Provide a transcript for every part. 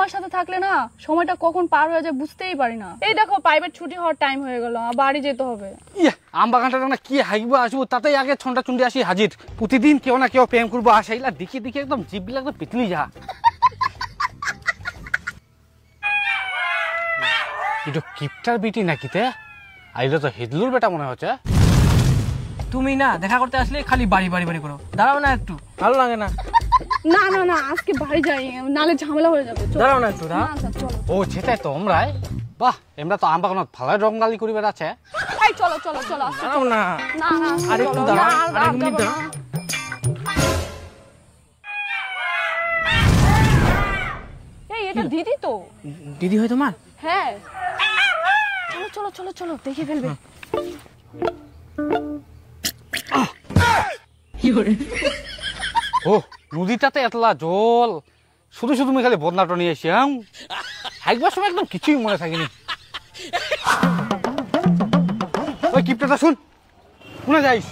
সবার সাথে থাকলে না সময়টা কখন পার হয়ে যায় বুঝতেই পারি না। এই দেখো প্রাইভেট ছুটি হওয়ার টাইম হয়ে গেল, বাড়ি যেতে হবে। আম বাগানটা না কি হাইব আসবো, তাতেই আগে ছন্টা চুন্ডি আসি হাজির। প্রতিদিন কেউ না কেউ প্রেম করবো, আসাইলা দেখি দেখি একদম জিভগুলো একদম পিতলি যা। এটা কিপটার বিটি নাকি তে? আইলো তো হিদলুর বেটা মনে হচ্ছে। তুমি না দেখা করতে আসলে খালি বাড়ি বাড়ি বাড়ি করো, দাঁড়াও না একটু, ভালো লাগে না। না না না আজকে বাড়ি যাই, নালে ঝামেলা হয়ে যাবে। দাঁড়াও না একটু, চলো। ও সেটাই তো আমরাই, বাহ এমরা তো আম বাগানত ভালোই রঙালি করি বেড়াচ্ছে। এই চলো চলো চলো। দাঁড়াও না, না না আর একটু দাঁড়াও, আরেক মিনিট দাঁড়াও। এই এটা দিদি তো। দিদি হয় তোমার? হ্যাঁ চলো চলো চলো চলো, দেখে ফেলবে। ও নদীটাতে এতলা জল, শুধু শুধু আমি খালি বদনাটা নিয়ে এসি। হাইকবার সময় একদম কিছুই মনে থাকিনি। ওই কিপটাটা শুন, শুনে যাইস?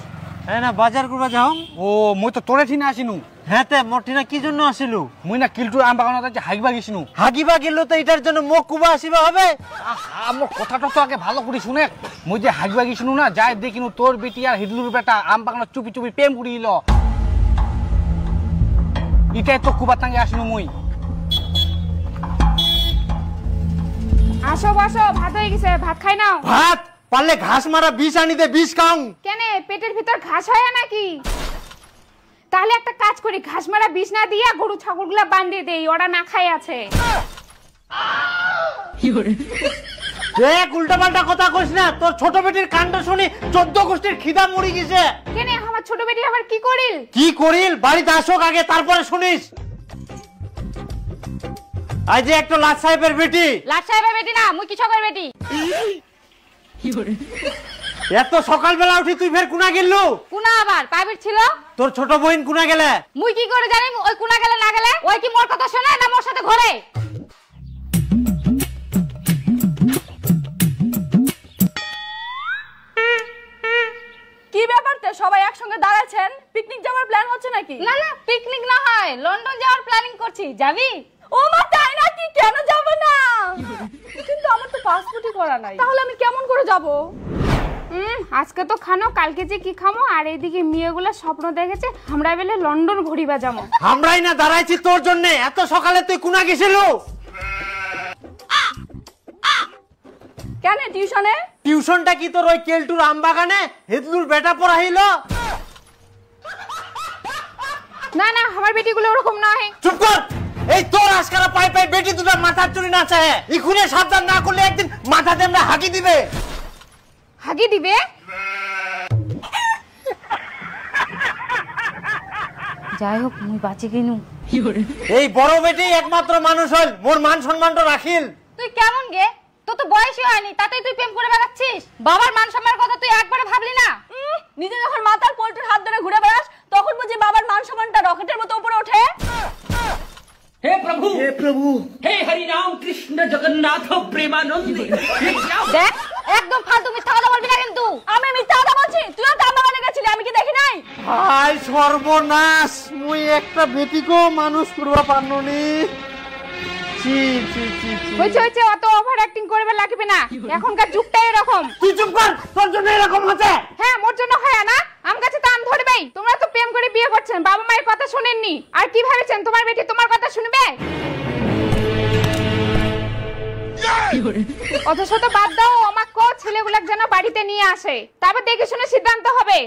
হ্যাঁ না বাজার করবা যাও। ও মই তো তোরে ঠিনা আসিনু। হ্যাঁ তে মোর ঠিনা কি জন্য আসিলু? মই না কিলটু আম বাগানত আছে হাইকবা গেছিনু। হাগিবা গেল তো এটার জন্য মুখ কুবা আসিবা হবে? আমার কথাটা তো আগে ভালো করে শুনে। মই যে হাইকবা গেছিনু না, যাই দেখিনু তোর বেটি আর হিদলুর বেটা আম বাগানত চুপি চুপি প্রেম করিল। এটাই তো কুবার টাঙ্গে আসিনু মই। আসো বসো, ভাত হয়ে গেছে, ভাত খাই নাও। ভাত পারলে ঘাস মারা বিষ আনি দে, বিষ খাও। কেন পেটের ভিতর ঘাস হয় নাকি? তাহলে একটা কাজ করি, ঘাস মারা বিষ না দিয়া গরু ছাগলগুলা বান্ধিয়ে দেই, ওরা না খাই আছে। দেখ উল্টা পাল্টা কথা কইস না, তোর ছোট বেটির কাণ্ড শুনি 14 গোষ্ঠীর খিদা মরি গেছে। কেন আমার ছোট বেটি আবার কি করিল? কি করিল বাড়িতে আসুক আগে, তারপরে শুনিস। আজ যে একটা লাট সাহেবের বেটি। লাট সাহেবের বেটি না, মুই কৃষকের বেটি। এত সকালবেলা উঠি তুই ফের কুনা গেলু? কুনা আবার প্রাইভেট ছিল। তোর ছোট বোন কুনা গেলে? মুই কি করে জানি ওই কুনা গেলে না গেলে? ওই কি মোর কথা শোনে না মোর সাথে ঘোরে? কি ব্যাপার তে সবাই একসঙ্গে দাঁড়াচ্ছেন? পিকনিক যাওয়ার প্ল্যান হচ্ছে নাকি? না না পিকনিক না হয়, লন্ডন যাওয়ার প্ল্যানিং করছি, যাবি? ও মা তাই নাকি? কেন যাব না? কিন্তু আমার তো পাসপোর্টই করা নাই, তাহলে আমি কেমন করে যাব? আজকে তো খানো, কালকে যে কি খামো। আর এইদিকে মেয়েগুলা স্বপ্ন দেখেছে আমরা বেলে লন্ডন ঘুরিবা যাবো। আমরাই না দাঁড়াইছি তোর জন্য। এত সকালে তুই কুনা গেছিল? কেন টিউশনে? টিউশনটা কি তোর ওই কেলটুর আম বাগানে হিদলুর বেটা পড়াইল? না না আমার বেটিগুলো ওরকম না হয়। চুপ কর। এই তোর আজকারা পাই পাই বেটি দুটা মাথার চুরি না চায়, ইখুনে সাবধান না করলে একদিন মাথাতে আমরা হাগি দিবে। হাগি দিবে? যাই হোক মুই বাঁচি গেনু। এই বড় বেটি একমাত্র মানুষ হল, মোর মান সম্মানটা রাখিল। তুই কেমন গে? তোর তো বয়সই হয়নি, তাতেই তুই প্রেম করে বেড়াচ্ছিস। বাবার মান সম্মানের কথা তুই একবারে ভাবলি না? নিজে যখন মাথার পোল্ট্রির হাত ধরে ঘুরে বেড়াস তখন বুঝি বাবার মান সম্মানটা রকেটের মতো উপরে ওঠে। हे प्रभु हे हरि राम कृष्ण जगन्नाथ प्रेमानंद। দেখ একদম ফালতু মিথ্যা কথা বলবি না কিন্তু। আমি মিথ্যা কথা বলছি? তুইও তো আমার গেছিলি, আমি কি দেখি নাই? হাই সর্বনাশ, মুই একটা বেটিকেও মানুষ করবা পারননি। চি চি চি চি। হইছে হইছে, অত ওভার অ্যাক্টিং করবে লাগবে না, এখনকার যুগটাই এরকম। তুই চুপ কর, তোর জন্য এরকম হচ্ছে। হ্যাঁ মোর জন্য হয় না, আম গাছে তো আম ধরবেই। তোমরা তো প্রেম করে বিয়ে করছেন, বাবা মায়ের কথা শুনেননি। আর কি ভেবেছেন তোমার বেটি তোমার কথা শুনবে? অথচ তো বাদ দাও, আমাকে ছেলেগুলাক যেন বাড়িতে নিয়ে আসে, তারপর দেখে শুনে সিদ্ধান্ত হবে।